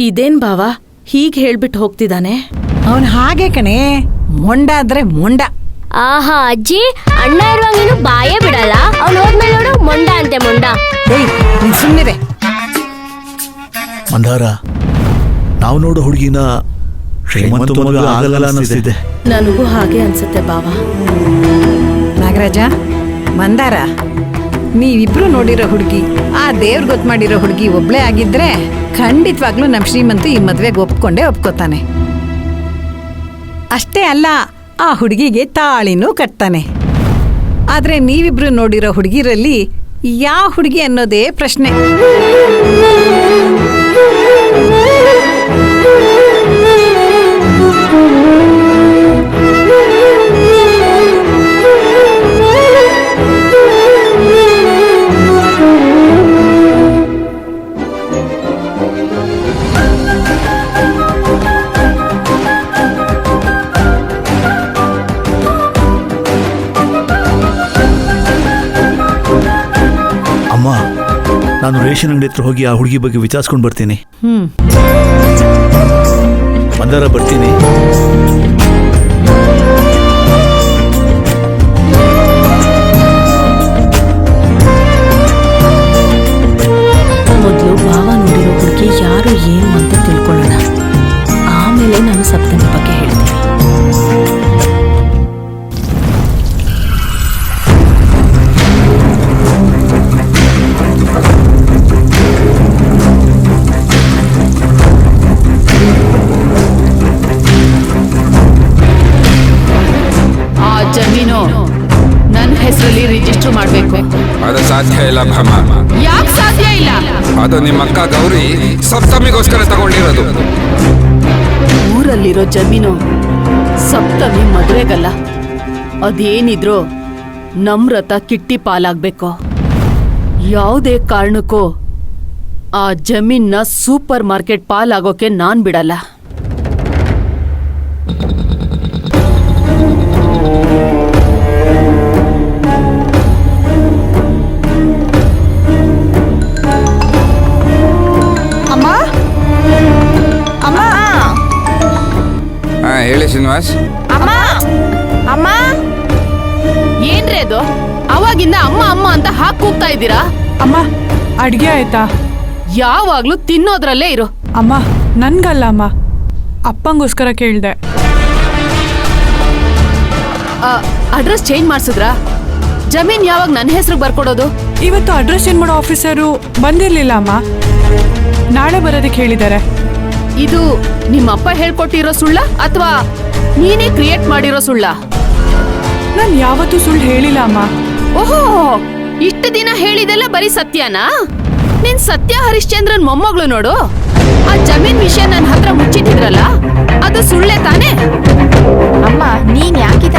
ಇದೇನ್ ಬಾವ ಹೀಗ್ ಹೇಳ್ಬಿಟ್ಟು ಹೋಗ್ತಿದ್ದಾನೆ? ಅವನ್ ಹಾಗೆ ಕಣೆ, ಮೊಂಡ ಅಂದ್ರೆ ಮೊಂಡ. ಆಹಾ ಅಜ್ಜಿ, ಅಣ್ಣ ಇರುವಾಗ ನೀನು ಬಾಯೇ ಬಿಡಲ್ಲ. ಅವ್ನು ಹೋದ್ಮೇಲೆ ನೋಡು ಮೊಂಡ ಅಂತೆ ಮೊಂಡ. ನೀನ್ ಸುಮ್ಮನಿರೆ. ಮಂದಾರ, ನಾವು ನೋಡೋ ಹುಡುಗಿನ ಶ್ರೀಮಂತ ಮಗ ಆಗಲ್ಲ ಅನ್ನಿಸ್ತಿದೆ. ನನಗೂ ಹಾಗೆ ಅನ್ಸುತ್ತೆ ಬಾವ. ನಾಗರಾಜ, ಮಂದಾರ, ನೀವಿಬ್ರು ನೋಡಿರೋ ಹುಡುಗಿ ಆ ದೇವ್ರ ಗೊತ್ತು ಮಾಡಿರೋ ಹುಡುಗಿ ಒಬ್ಳೇ ಆಗಿದ್ರೆ ಖಂಡಿತವಾಗ್ಲೂ ನಮ್ ಶ್ರೀಮಂತ ಈ ಮದ್ವೆಗೆ ಒಪ್ಕೋತಾನೆ. ಅಷ್ಟೇ ಅಲ್ಲ, ಆ ಹುಡುಗಿಗೆ ತಾಳಿನೂ ಕಟ್ತಾನೆ. ಆದ್ರೆ ನೀವಿಬ್ರು ನೋಡಿರೋ ಹುಡುಗಿರಲ್ಲಿ ಯಾವ ಹುಡುಗಿ ಅನ್ನೋದೇ ಪ್ರಶ್ನೆ. ಅಮ್ಮ, ನಾನು ರೇಷನ್ ಅಂಗಡಿ ಹತ್ರ ಹೋಗಿ ಆ ಹುಡುಗಿ ಬಗ್ಗೆ ವಿಚಾರಿಸ್ಕೊಂಡು ಬರ್ತೀನಿ. ಮಂದಾರ, ಬರ್ತೀನಿ. ಮೊದಲು ಬಾವ ನೋಡಿರೋ ಹುಡುಗಿ ಯಾರು ಏನು ಅಂತ ತಿಳ್ಕೊಳ್ಳೋಣ. ಆಮೇಲೆ ನಾನು ಸಪ್ತಮಿ ಬಗ್ಗೆ ಹೇಳ್ತೀನಿ. ಜಮೀನು ನನ್ನ ಹೆಸರಲ್ಲಿ ರಿಜಿಸ್ಟರ್ ಮಾಡಬೇಕು. ಅದು ಸಾಧ್ಯ ಇಲ್ಲ ಭ್ರಮ. ಯಾಕೆ ಸಾಧ್ಯ ಇಲ್ಲ? ಅದು ನಿಮ್ಮ ಅಕ್ಕ ಗೌರಿ ಸಪ್ತಮಿಗೋಸ್ಕರ ತಗೊಂಡಿರೋದು. ಊರಲ್ಲಿರೋ ಜಮೀನು ಸಪ್ತಮಿ ಮದುವೆಗಲ್ಲ. ಅದೇನಿದ್ರು ನಮ್ರತ ಕಿಟ್ಟಿ ಪಾಲಾಗ್ಬೇಕು. ಯಾವುದೇ ಕಾರಣಕ್ಕೂ ಆ ಜಮೀನ್ನ ಸೂಪರ್ ಮಾರ್ಕೆಟ್ ಪಾಲಾಗೋಕೆ ನಾನ್ ಬಿಡಲ್ಲ. ಹೇಳಿ ಶ್ರೀನಿವಾಸ್. ಅಮ್ಮ ಅಮ್ಮ, ಏನ್ರಿ ಅದು? ಅವಾಗಿಂದ ಅಮ್ಮ ಅಮ್ಮ ಅಂತ ಹಾಕ್ ಕೂಗ್ತಾ ಇದ್ದೀರಾ? ಅಮ್ಮ, ಅಡ್ಗೆ ಆಯ್ತಾ? ಯಾವಾಗ್ಲೂ ತಿನ್ನೋದ್ರಲ್ಲೇ ಇರು. ಅಮ್ಮ, ನನ್ಗಲ್ಲ ಅಮ್ಮ, ಅಪ್ಪಂಗೋಸ್ಕರ ಕೇಳ್ದೆ. ಅಡ್ರೆಸ್ ಚೇಂಜ್ ಮಾಡ್ಸಿದ್ರಾ? ಜಮೀನ್ ಯಾವಾಗ ನನ್ನ ಹೆಸರು ಬರ್ಕೊಡೋದು? ಇವತ್ತು ಅಡ್ರೆಸ್ ಚೇಂಜ್ ಮಾಡೋ ಆಫೀಸರು ಬಂದಿರ್ಲಿಲ್ಲ ಅಮ್ಮ, ನಾಳೆ ಬರೋದಕ್ಕೆ ಹೇಳಿದ್ದಾರೆ. ಇದು ನಿಮ್ಮಪ್ಪ ಹೇಳ್ಕೊಟ್ಟಿರೋ ಸುಳ್ಳ ಅಥವಾ ನೀನೇ ಕ್ರಿಯೇಟ್ ಮಾಡಿರೋ ಸುಳ್ಳ? ನಾನು ಯಾವತ್ತೂ ಸುಳ್ಳು ಹೇಳಿಲ್ಲ ಅಮ್ಮ. ಓಹೋ, ಇಷ್ಟು ದಿನ ಹೇಳಿದೆಲ್ಲ ಬರೀ ಸತ್ಯನಾ? ನಿನ್ ಸತ್ಯ ಹರಿಶ್ಚಂದ್ರನ್ ಮೊಮ್ಮಗಳು ನೋಡು. ಆ ಜಮೀನ್ ವಿಷಯ ನನ್ನ ಹತ್ರ ಮುಚ್ಚಿಟ್ಟಿದ್ರಲ್ಲ, ಅದು ಸುಳ್ಳೆ ತಾನೇ? ಅಮ್ಮ, ನೀನ್ ಯಾಕೆ